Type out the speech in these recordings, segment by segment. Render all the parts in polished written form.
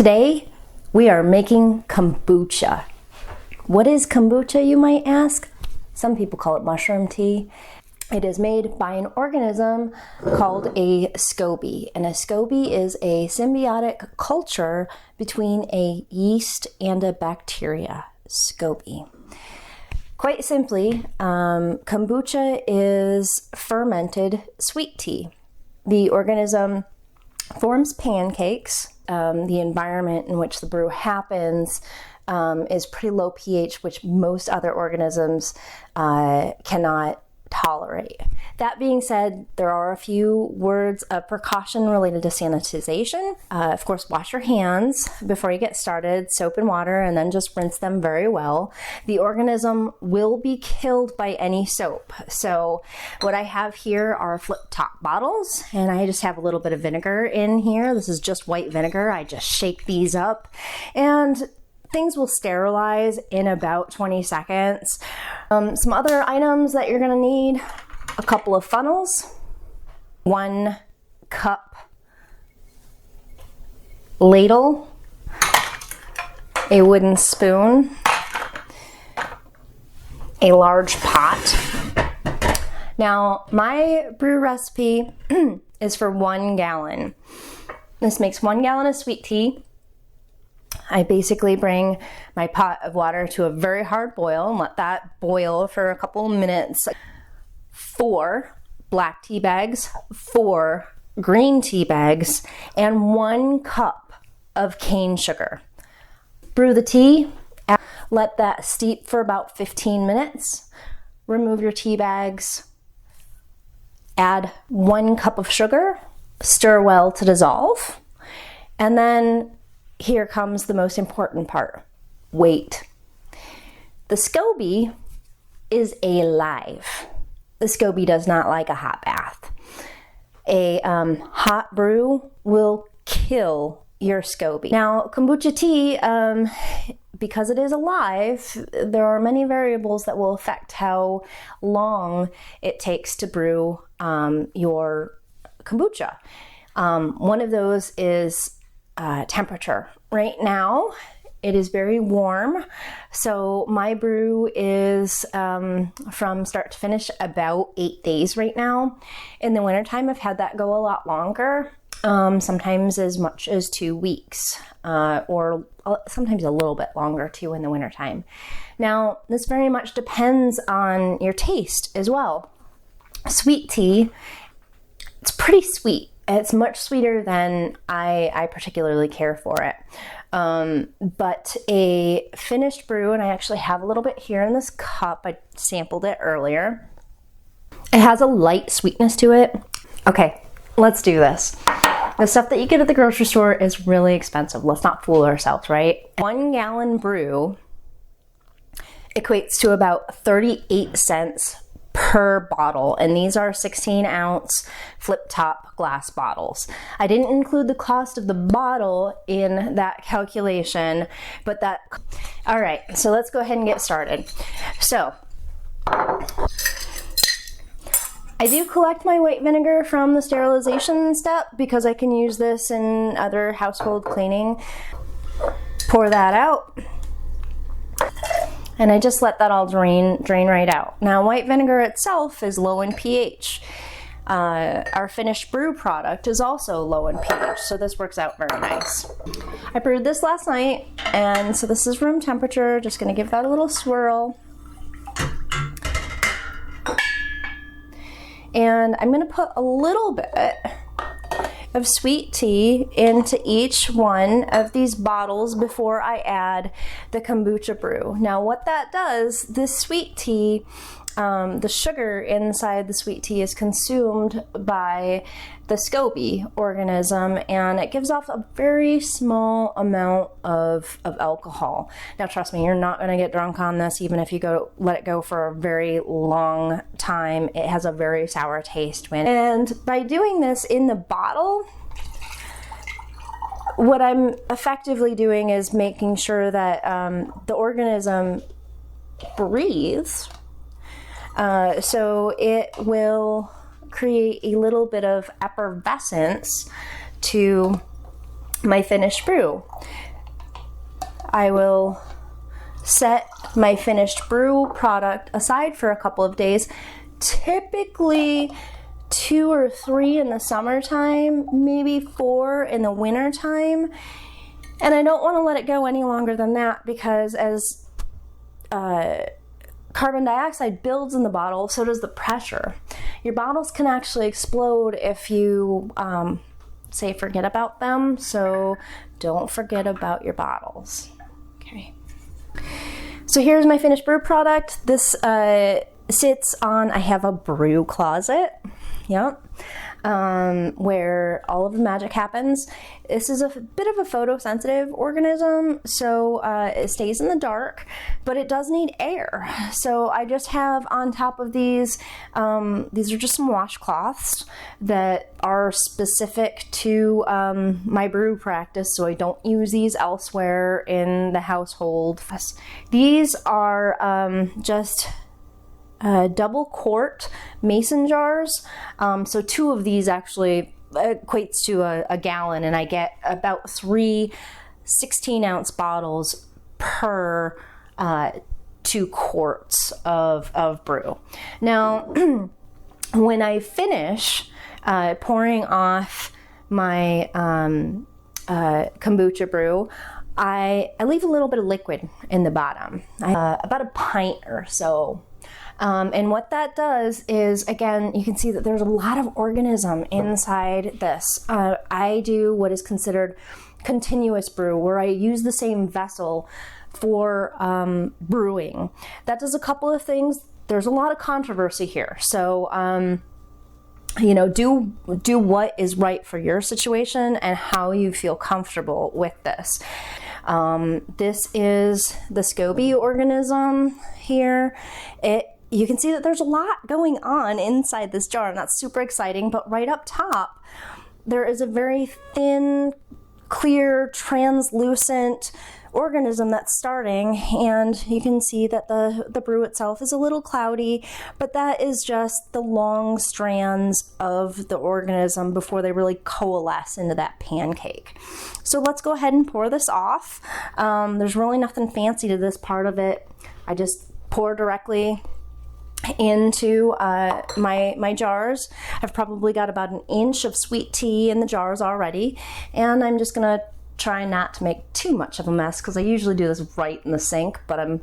Today, we are making kombucha. What is kombucha, you might ask? Some people call it mushroom tea. It is made by an organism called a SCOBY, and a SCOBY is a symbiotic culture between a yeast and a bacteria, SCOBY. Quite simply, kombucha is fermented sweet tea. The organism forms pancakes. The environment in which the brew happens is pretty low pH, which most other organisms cannot tolerate. That being said, there are a few words of precaution related to sanitization. Of course, wash your hands before you get started, soap and water, and then just rinse them very well. The organism will be killed by any soap. So what I have here are flip top bottles, and I just have a little bit of vinegar in here. This is just white vinegar. I just shake these up, and things will sterilize in about 20 seconds. Some other items that you're gonna need: a couple of funnels, 1 cup ladle, a wooden spoon, a large pot. Now, my brew recipe is for 1 gallon. This makes 1 gallon of sweet tea. I basically bring my pot of water to a very hard boil and let that boil for a couple of minutes. 4 black tea bags, 4 green tea bags, and 1 cup of cane sugar. Brew the tea, let that steep for about 15 minutes. Remove your tea bags, add 1 cup of sugar, stir well to dissolve, and then here comes the most important part: wait. The SCOBY is alive. The SCOBY does not like a hot bath. A hot brew will kill your SCOBY. Now, kombucha tea, because it is alive, there are many variables that will affect how long it takes to brew your kombucha. One of those is temperature. Right now, it is very warm, so my brew is from start to finish about 8 days right now. In the wintertime, I've had that go a lot longer, sometimes as much as 2 weeks, or sometimes a little bit longer too in the wintertime. Now, this very much depends on your taste as well. Sweet tea, it's pretty sweet. It's much sweeter than I particularly care for it. But a finished brew, and I actually have a little bit here in this cup, I sampled it earlier. It has a light sweetness to it. Okay, let's do this. The stuff that you get at the grocery store is really expensive. Let's not fool ourselves, right? 1 gallon brew equates to about 38 cents per bottle, and these are 16-ounce flip-top glass bottles. I didn't include the cost of the bottle in that calculation, but that... All right, so let's go ahead and get started. So, I do collect my white vinegar from the sterilization step because I can use this in other household cleaning. Pour that out. And I just let that all drain right out. Now, white vinegar itself is low in pH. Our finished brew product is also low in pH, so this works out very nice. I brewed this last night, and so this is room temperature. Just gonna give that a little swirl. And I'm gonna put a little bit of sweet tea into each one of these bottles before I add the kombucha brew. Now, what that does, this sweet tea, the sugar inside the sweet tea is consumed by the SCOBY organism, and it gives off a very small amount of alcohol. Now, trust me, you're not going to get drunk on this, even if you let it go for a very long time. It has a very sour taste. And by doing this in the bottle, what I'm effectively doing is making sure that the organism breathes, so it will create a little bit of effervescence to my finished brew. I will set my finished brew product aside for a couple of days, typically 2 or 3 in the summertime, maybe 4 in the wintertime. And I don't want to let it go any longer than that, because as carbon dioxide builds in the bottle, so does the pressure. Your bottles can actually explode if you say forget about them, so don't forget about your bottles. Okay. So here's my finished brew product. This sits on, I have a brew closet, where all of the magic happens. This is a bit of a photosensitive organism, so it stays in the dark, but it does need air. So I just have on top of these are just some washcloths that are specific to my brew practice, so I don't use these elsewhere in the household. These are just double quart mason jars. So 2 of these actually equates to a gallon, and I get about 3 16-ounce bottles per 2 quarts of brew. Now, when I finish pouring off my kombucha brew, I leave a little bit of liquid in the bottom, about a pint or so. And what that does is, again, you can see that there's a lot of organism inside this. I do what is considered continuous brew, where I use the same vessel for brewing. That does a couple of things. There's a lot of controversy here. So, do what is right for your situation and how you feel comfortable with this. This is the SCOBY organism here. You can see that there's a lot going on inside this jar, and that's super exciting. But right up top, there is a very thin, clear, translucent organism that's starting, and you can see that the brew itself is a little cloudy, but that is just the long strands of the organism before they really coalesce into that pancake. So let's go ahead and pour this off. There's really nothing fancy to this part of it. I just pour directly into my jars. I've probably got about 1 inch of sweet tea in the jars already, and I'm just gonna try not to make too much of a mess, because I usually do this right in the sink, but I'm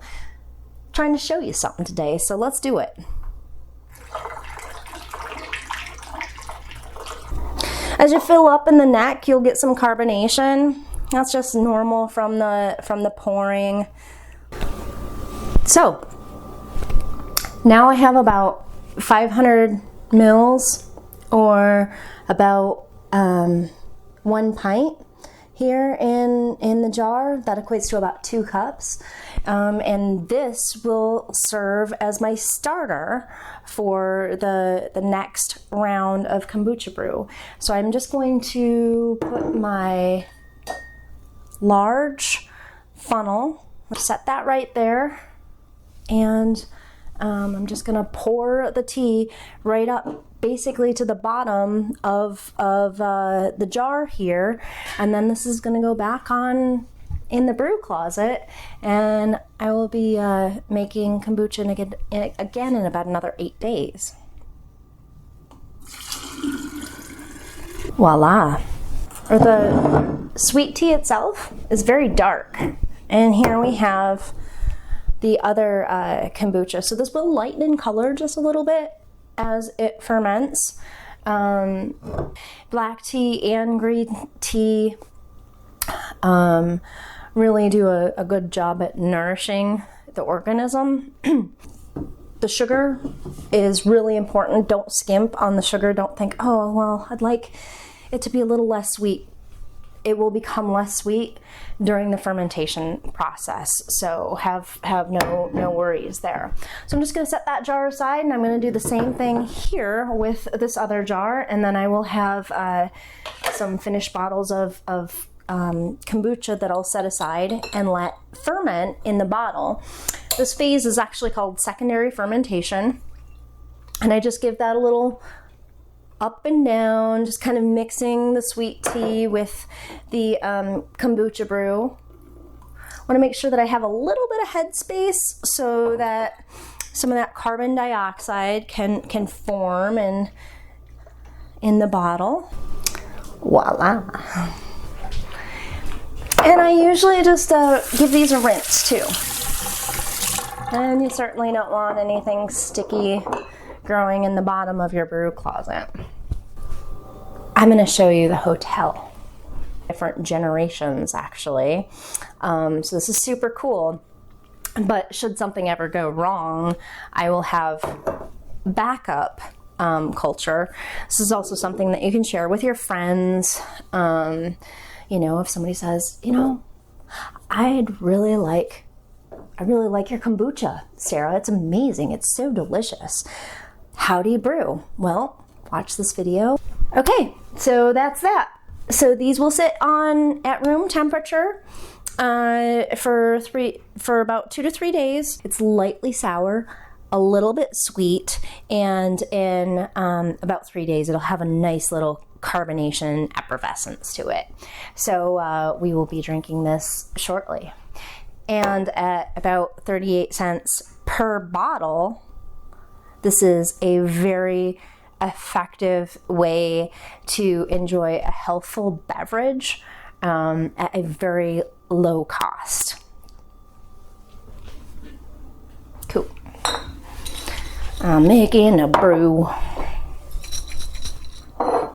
trying to show you something today, so let's do it. As you fill up in the neck, you'll get some carbonation. That's just normal from the pouring. So now I have about 500 mils, or about 1 pint here in the jar. That equates to about 2 cups. And this will serve as my starter for the next round of kombucha brew. So I'm just going to put my large funnel, set that right there, and I'm just gonna pour the tea right up basically to the bottom of the jar here, and then this is gonna go back on in the brew closet, and I will be making kombucha again in about another 8 days. Voila. Or the sweet tea itself is very dark, and here we have the other kombucha. So this will lighten in color just a little bit as it ferments. Black tea and green tea really do a good job at nourishing the organism. The sugar is really important. Don't skimp on the sugar. Don't think, oh, well, I'd like it to be a little less sweet. It will become less sweet during the fermentation process, so have no worries there. So I'm just going to set that jar aside, and I'm going to do the same thing here with this other jar, and then I will have some finished bottles of kombucha that I'll set aside and let ferment in the bottle. This phase is actually called secondary fermentation, and I just give that a little up and down, just kind of mixing the sweet tea with the kombucha brew. I want to make sure that I have a little bit of headspace so that some of that carbon dioxide can form in the bottle. Voila. And I usually just give these a rinse too. And you certainly don't want anything sticky growing in the bottom of your brew closet. I'm going to show you the hotel. Different generations, actually. So this is super cool. But should something ever go wrong, I will have backup culture. This is also something that you can share with your friends. You know, if somebody says, you know, I really like your kombucha, Sarah. It's amazing. It's so delicious. How do you brew? Well, watch this video. Okay, so that's that. So these will sit on at room temperature for about 2 to 3 days. It's lightly sour, a little bit sweet, and in about 3 days it'll have a nice little carbonation effervescence to it. So we will be drinking this shortly. And at about 38 cents per bottle, this is a very effective way to enjoy a healthful beverage at a very low cost. Cool. I'm making a brew.